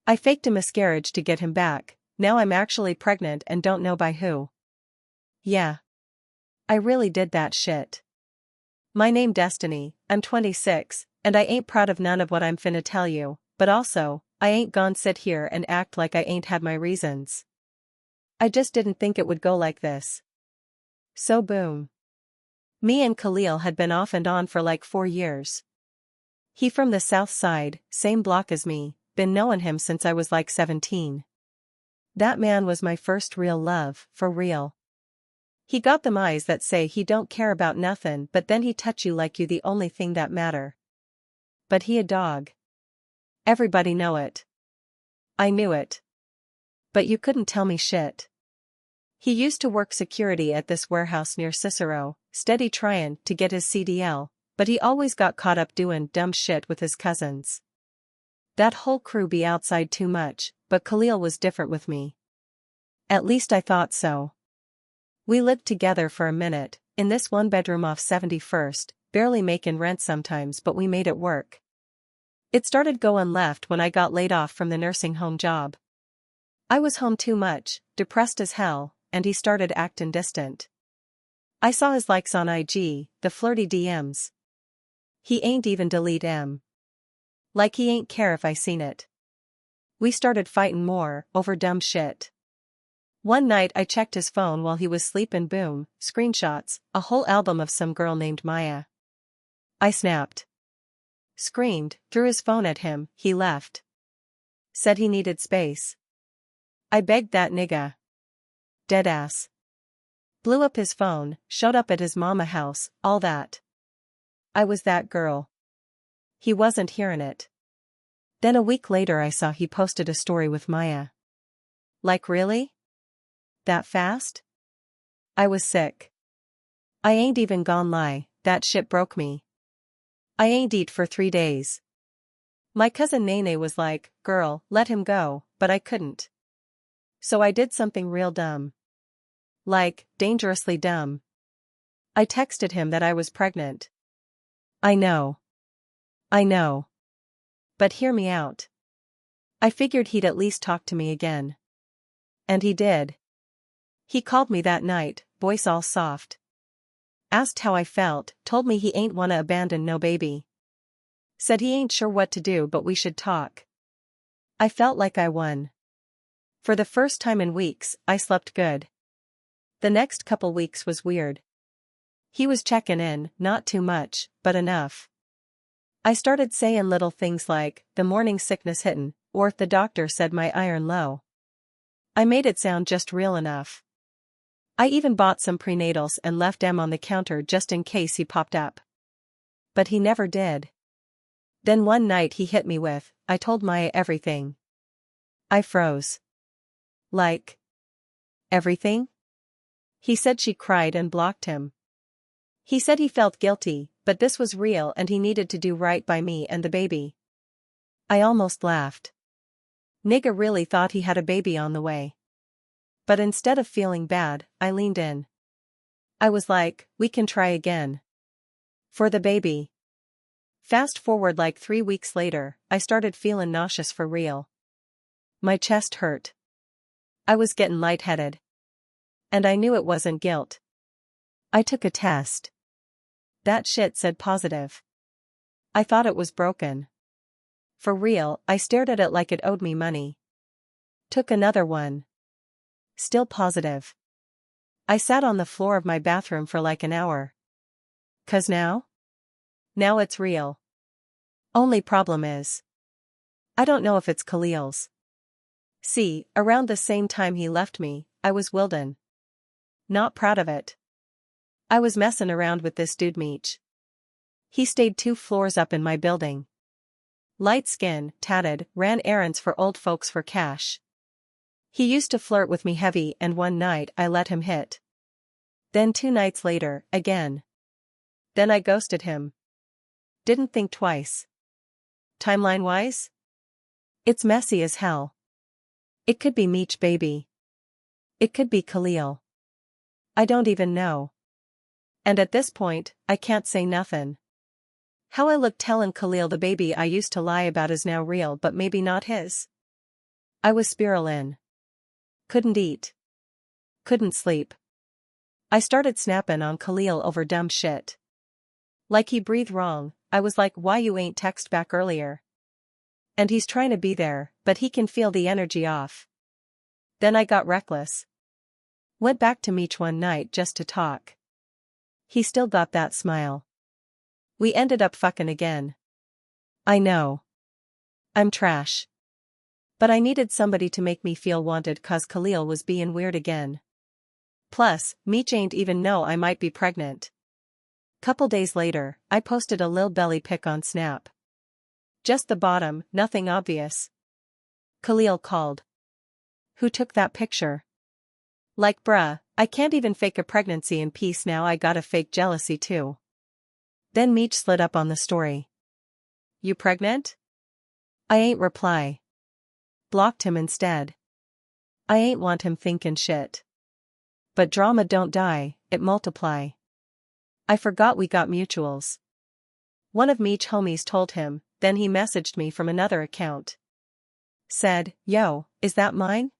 I faked a miscarriage to get him back, now I'm actually pregnant and don't know by who. Yeah. I really did that shit. My name Destiny, I'm 26, and I ain't proud of none of what I'm finna tell you, but also, I ain't gon' sit here and act like I ain't had my reasons. I just didn't think it would go like this. So boom. Me and Khalil had been off and on for like 4 years. He from the south side, same block as me, been knowing him since I was like 17. That man was my first real love, for real. He got them eyes that say he don't care about nothing but then he touch you like you the only thing that matter. But he a dog. Everybody know it. I knew it. But you couldn't tell me shit. He used to work security at this warehouse near Cicero, steady trying to get his CDL, but he always got caught up doing dumb shit with his cousins. That whole crew be outside too much, but Khalil was different with me. At least I thought so. We lived together for a minute, in this one bedroom off 71st, barely making rent sometimes but we made it work. It started going left when I got laid off from the nursing home job. I was home too much, depressed as hell, and he started acting distant. I saw his likes on IG, the flirty DMs. He ain't even delete 'em. Like he ain't care if I seen it. We started fighting more, over dumb shit. One night I checked his phone while he was sleeping, boom, screenshots, a whole album of some girl named Maya. I snapped. Screamed, threw his phone at him, he left. Said he needed space. I begged that nigga. Deadass. Blew up his phone, showed up at his mama house, all that. I was that girl. He wasn't hearing it. Then a week later I saw he posted a story with Maya. Like really? That fast? I was sick. I ain't even gon' lie, that shit broke me. I ain't eat for 3 days. My cousin Nene was like, girl, let him go, but I couldn't. So I did something real dumb. Like, dangerously dumb. I texted him that I was pregnant. I know. I know. But hear me out. I figured he'd at least talk to me again. And he did. He called me that night, voice all soft. Asked how I felt, told me he ain't wanna abandon no baby. Said he ain't sure what to do but we should talk. I felt like I won. For the first time in weeks, I slept good. The next couple weeks was weird. He was checking in, not too much, but enough. I started saying little things like, the morning sickness hittin', or the doctor said my iron low. I made it sound just real enough. I even bought some prenatals and left them on the counter just in case he popped up. But he never did. Then one night he hit me with, I told Maya everything. I froze. Like, everything? He said she cried and blocked him. He said he felt guilty, but this was real and he needed to do right by me and the baby. I almost laughed. Nigga really thought he had a baby on the way. But instead of feeling bad, I leaned in. I was like, we can try again. For the baby. Fast forward like 3 weeks later, I started feeling nauseous for real. My chest hurt. I was getting lightheaded. And I knew it wasn't guilt. I took a test. That shit said positive. I thought it was broken. For real, I stared at it like it owed me money. Took another one. Still positive. I sat on the floor of my bathroom for like an hour. 'Cause now it's real. Only problem is, I don't know if it's Khalil's. See, around the same time he left me, I was Wilden. Not proud of it. I was messing around with this dude Meech. He stayed 2 floors up in my building. Light skin, tatted, ran errands for old folks for cash. He used to flirt with me heavy and one night I let him hit. Then 2 nights later, again. Then I ghosted him. Didn't think twice. Timeline-wise? It's messy as hell. It could be Meech baby. It could be Khalil. I don't even know. And at this point, I can't say nothing. How I look telling Khalil the baby I used to lie about is now real but maybe not his. I was spiraling. Couldn't eat. Couldn't sleep. I started snapping on Khalil over dumb shit. Like he breathed wrong, I was like, why you ain't text back earlier? And he's trying to be there, but he can feel the energy off. Then I got reckless. Went back to Meech one night just to talk. He still got that smile. We ended up fucking again. I know. I'm trash. But I needed somebody to make me feel wanted cause Khalil was being weird again. Plus, Meech ain't even know I might be pregnant. Couple days later, I posted a lil belly pic on Snap. Just the bottom, nothing obvious. Khalil called. Who took that picture? Like bruh, I can't even fake a pregnancy in peace now I gotta fake jealousy too. Then Meech slid up on the story. You pregnant? I ain't reply. Blocked him instead. I ain't want him thinking shit. But drama don't die, it multiply. I forgot we got mutuals. One of Meech homies told him, then he messaged me from another account. Said, yo, is that mine?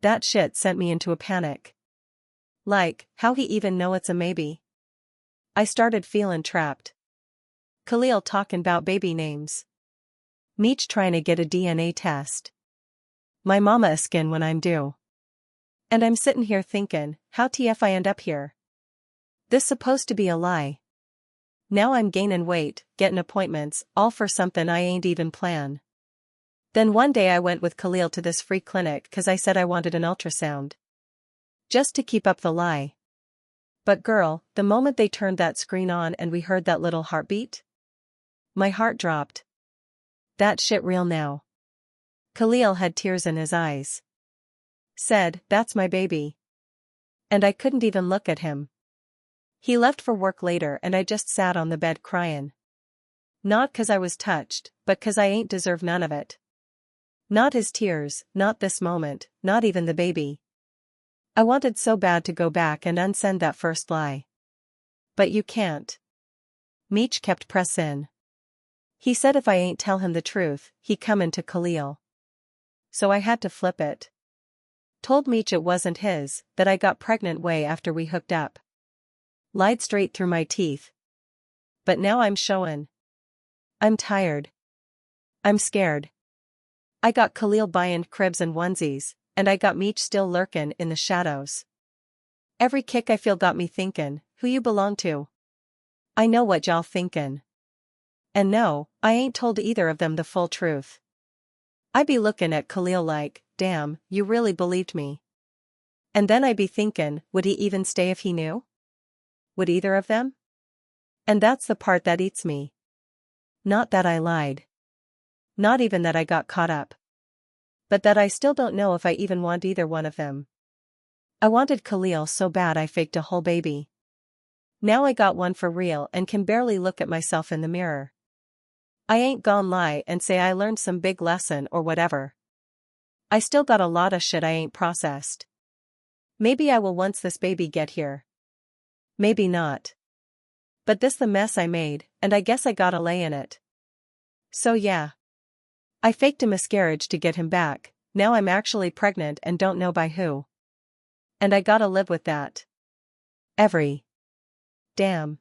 That shit sent me into a panic. Like, how he even know it's a maybe? I started feeling trapped. Khalil talking about baby names. Meech trying to get a DNA test. My mama a skin when I'm due. And I'm sitting here thinking, how TF I end up here? This supposed to be a lie. Now I'm gaining weight, getting appointments, all for something I ain't even plan. Then one day I went with Khalil to this free clinic cause I said I wanted an ultrasound. Just to keep up the lie. But girl, the moment they turned that screen on and we heard that little heartbeat, my heart dropped. That shit real now. Khalil had tears in his eyes. Said, that's my baby. And I couldn't even look at him. He left for work later and I just sat on the bed crying. Not cause I was touched, but cause I ain't deserve none of it. Not his tears, not this moment, not even the baby. I wanted so bad to go back and unsend that first lie. But you can't. Meech kept pressin'. He said if I ain't tell him the truth, he come into Khalil. So I had to flip it. Told Meech it wasn't his, that I got pregnant way after we hooked up. Lied straight through my teeth. But now I'm showin'. I'm tired. I'm scared. I got Khalil buying cribs and onesies, and I got Meech still lurkin' in the shadows. Every kick I feel got me thinkin', who you belong to? I know what y'all thinkin'. And no, I ain't told either of them the full truth. I be lookin' at Khalil like, damn, you really believed me. And then I be thinkin', would he even stay if he knew? Would either of them? And that's the part that eats me. Not that I lied. Not even that I got caught up. But that I still don't know if I even want either one of them. I wanted Khalil so bad I faked a whole baby. Now I got one for real and can barely look at myself in the mirror. I ain't gon' lie and say I learned some big lesson or whatever. I still got a lot of shit I ain't processed. Maybe I will once this baby get here. Maybe not. But this the mess I made, and I guess I gotta lay in it. So yeah. I faked a miscarriage to get him back, now I'm actually pregnant and don't know by who. And I gotta live with that. Every damn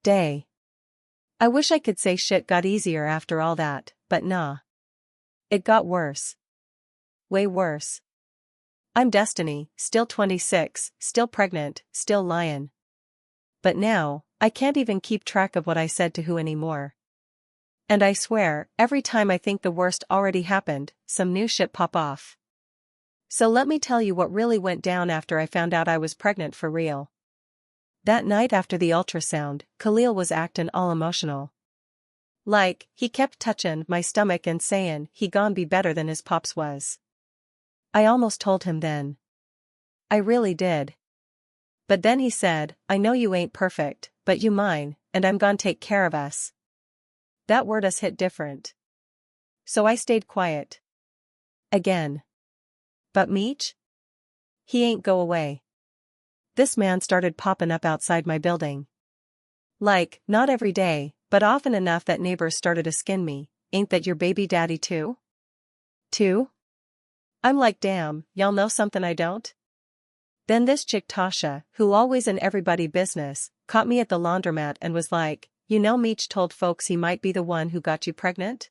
day. I wish I could say shit got easier after all that, but nah. It got worse. Way worse. I'm Destiny, still 26, still pregnant, still lying. But now, I can't even keep track of what I said to who anymore. And I swear, every time I think the worst already happened, some new shit pop off. So let me tell you what really went down after I found out I was pregnant for real. That night after the ultrasound, Khalil was actin' all emotional. Like, he kept touchin' my stomach and sayin' he gon' be better than his pops was. I almost told him then. I really did. But then he said, I know you ain't perfect, but you mine, and I'm gon' take care of us. That word us hit different. So I stayed quiet. Again. But Meech? He ain't go away. This man started popping up outside my building. Like, not every day, but often enough that neighbors started to skin me, ain't that your baby daddy too? Too? I'm like, damn, y'all know something I don't? Then this chick Tasha, who always in everybody business, caught me at the laundromat and was like, you know Meech told folks he might be the one who got you pregnant?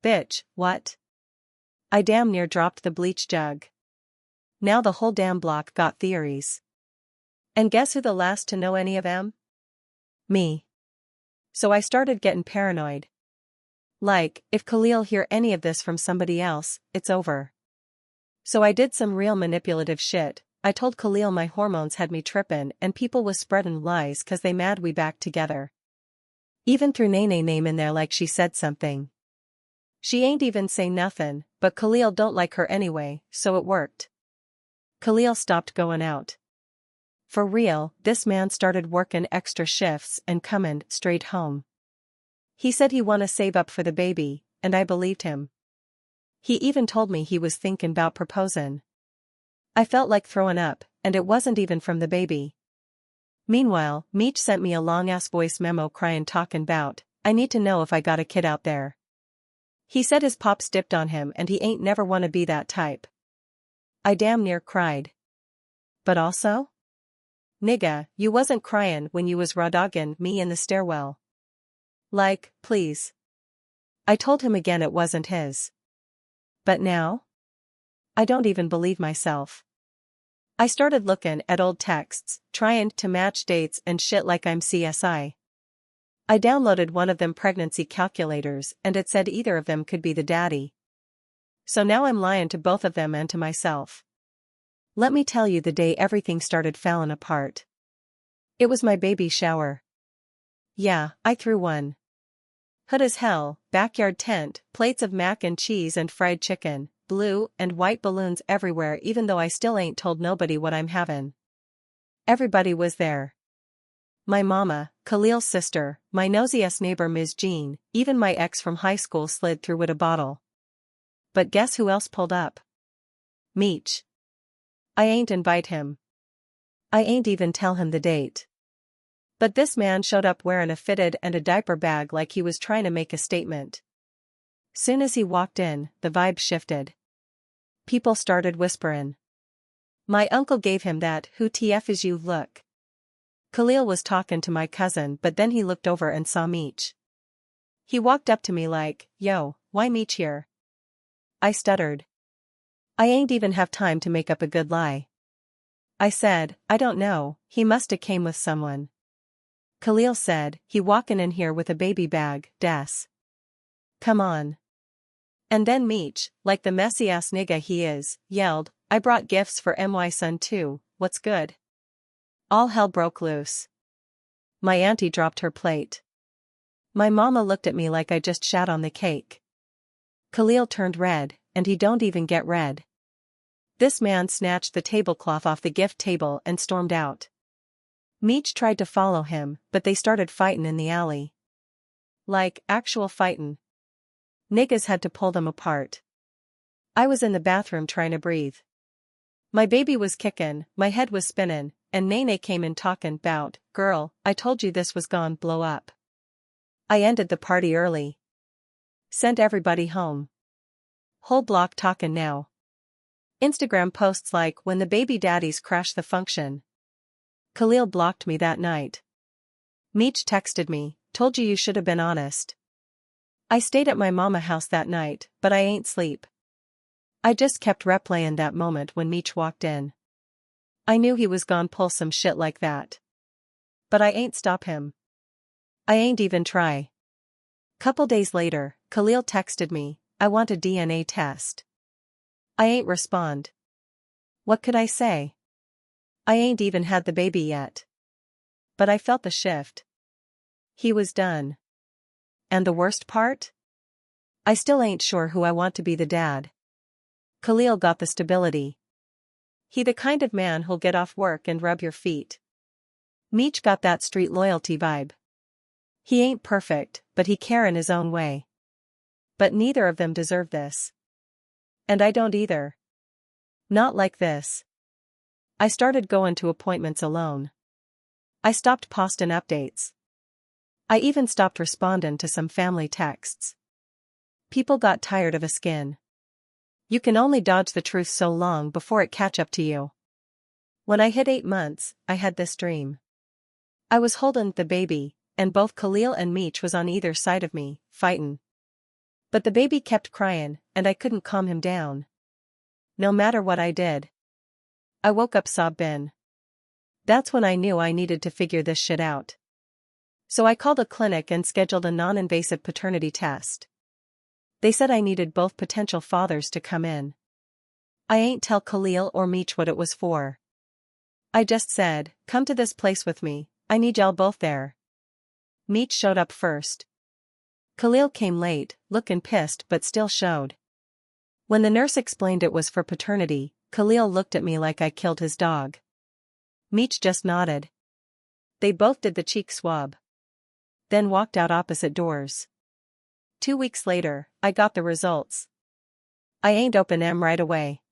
Bitch, what? I damn near dropped the bleach jug. Now the whole damn block got theories. And guess who the last to know any of them? Me. So I started getting paranoid. Like, if Khalil hear any of this from somebody else, it's over. So I did some real manipulative shit. I told Khalil my hormones had me trippin' and people was spreadin' lies cause they mad we back together. Even threw Nene name in there like she said something. She ain't even say nothin', but Khalil don't like her anyway, so it worked. Khalil stopped goin' out. For real, this man started workin' extra shifts and comin' straight home. He said he wanna save up for the baby, and I believed him. He even told me he was thinkin' 'bout proposin'. I felt like throwin' up, and it wasn't even from the baby. Meanwhile, Meech sent me a long-ass voice memo cryin' talkin' 'bout, I need to know if I got a kid out there. He said his pops dipped on him and he ain't never wanna be that type. I damn near cried. But also? Nigga, you wasn't cryin' when you was raw doggin' me in the stairwell. Like, please. I told him again it wasn't his. But now? I don't even believe myself. I started looking at old texts, trying to match dates and shit like I'm CSI. I downloaded one of them pregnancy calculators and it said either of them could be the daddy. So now I'm lying to both of them and to myself. Let me tell you the day everything started falling apart. It was my baby shower. Yeah, I threw one. Hood as hell, backyard tent, plates of mac and cheese and fried chicken, blue and white balloons everywhere even though I still ain't told nobody what I'm having. Everybody was there. My mama, Khalil's sister, my nosy-ass neighbor Ms. Jean, even my ex from high school slid through with a bottle. But guess who else pulled up? Meech. I ain't invite him. I ain't even tell him the date. But this man showed up wearing a fitted and a diaper bag like he was trying to make a statement. Soon as he walked in, the vibe shifted. People started whisperin'. My uncle gave him that "who TF is you" look. Khalil was talking to my cousin but then he looked over and saw Meech. He walked up to me like, yo, why Meech here? I stuttered. I ain't even have time to make up a good lie. I said, I don't know, he musta came with someone. Khalil said, he walkin' in here with a baby bag, des. Come on. And then Meech, like the messy-ass nigga he is, yelled, I brought gifts for my son too, what's good? All hell broke loose. My auntie dropped her plate. My mama looked at me like I just shat on the cake. Khalil turned red, and he don't even get red. This man snatched the tablecloth off the gift table and stormed out. Meech tried to follow him, but they started fightin' in the alley. Like, actual fightin'. Niggas had to pull them apart. I was in the bathroom trying to breathe. My baby was kickin', my head was spinnin', and Nene came in talkin' 'bout, girl, I told you this was gon' blow up. I ended the party early. Sent everybody home. Whole block talkin' now. Instagram posts like when the baby daddies crash the function. Khalil blocked me that night. Meech texted me, told you should have been honest. I stayed at my mama house that night, but I ain't sleep. I just kept replayin' that moment when Meech walked in. I knew he was gon' pull some shit like that. But I ain't stop him. I ain't even try. Couple days later, Khalil texted me, I want a DNA test. I ain't respond. What could I say? I ain't even had the baby yet. But I felt the shift. He was done. And the worst part? I still ain't sure who I want to be the dad. Khalil got the stability. He the kind of man who'll get off work and rub your feet. Meech got that street loyalty vibe. He ain't perfect, but he care in his own way. But neither of them deserve this. And I don't either. Not like this. I started going to appointments alone. I stopped posting updates. I even stopped responding to some family texts. People got tired of a skin. You can only dodge the truth so long before it catch up to you. When I hit 8 months, I had this dream. I was holding the baby, and both Khalil and Meech was on either side of me, fightin'. But the baby kept crying, and I couldn't calm him down. No matter what I did. I woke up sobbing. That's when I knew I needed to figure this shit out. So I called a clinic and scheduled a non-invasive paternity test. They said I needed both potential fathers to come in. I ain't tell Khalil or Meech what it was for. I just said, come to this place with me, I need y'all both there. Meech showed up first. Khalil came late, looking pissed but still showed. When the nurse explained it was for paternity, Khalil looked at me like I killed his dog. Meech just nodded. They both did the cheek swab. Then walked out opposite doors. 2 weeks later, I got the results. I ain't open 'em right away.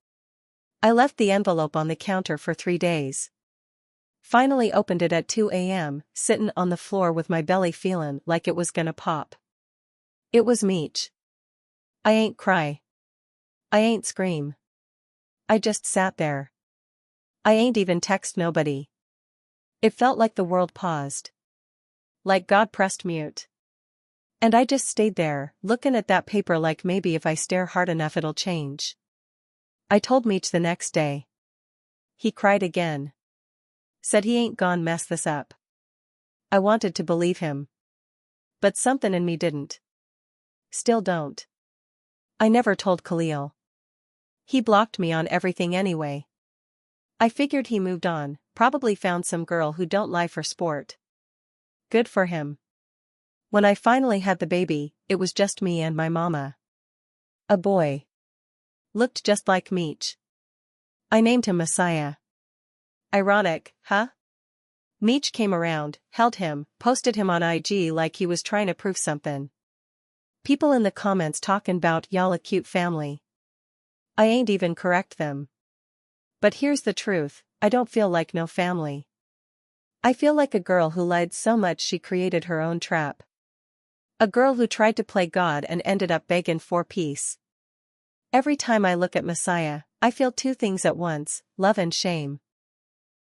I left the envelope on the counter for 3 days. Finally opened it at 2 a.m., sittin' on the floor with my belly feelin' like it was gonna pop. It was Meech. I ain't cry. I ain't scream. I just sat there. I ain't even text nobody. It felt like the world paused. Like God pressed mute. And I just stayed there, looking at that paper like maybe if I stare hard enough it'll change. I told Meech the next day. He cried again. Said he ain't gonna mess this up. I wanted to believe him. But something in me didn't. Still don't. I never told Khalil. He blocked me on everything anyway. I figured he moved on, probably found some girl who don't lie for sport. Good for him. When I finally had the baby, it was just me and my mama. A boy. Looked just like Meech. I named him Messiah. Ironic, huh? Meech came around, held him, posted him on IG like he was trying to prove something. People in the comments talking about y'all a cute family. I ain't even correct them. But here's the truth, I don't feel like no family. I feel like a girl who lied so much she created her own trap. A girl who tried to play God and ended up begging for peace. Every time I look at Messiah, I feel 2 things at once, love and shame.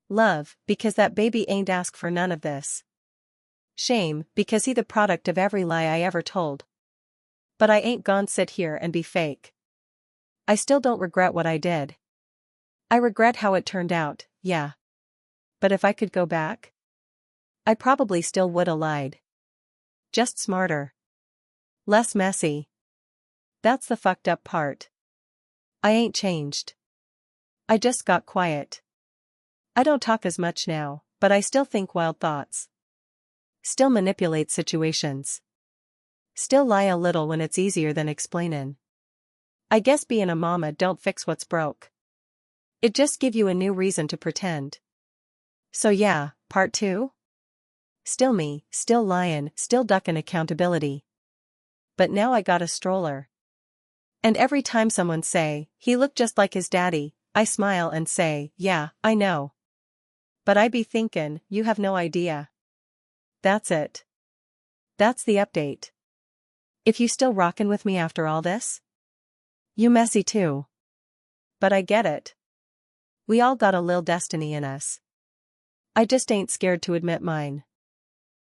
Love, because that baby ain't asked for none of this. Shame, because he the product of every lie I ever told. But I ain't gonna sit here and be fake. I still don't regret what I did. I regret how it turned out, yeah. But if I could go back, I probably still woulda lied. Just smarter. Less messy. That's the fucked up part. I ain't changed. I just got quiet. I don't talk as much now, but I still think wild thoughts. Still manipulate situations. Still lie a little when it's easier than explainin'. I guess being a mama don't fix what's broke. It just give you a new reason to pretend. So yeah, part 2? Still me, still lyin', still duckin' accountability. But now I got a stroller. And every time someone say, he looked just like his daddy, I smile and say, yeah, I know. But I be thinkin', you have no idea. That's it. That's the update. If you still rockin' with me after all this? You messy too. But I get it. We all got a lil destiny in us. I just ain't scared to admit mine.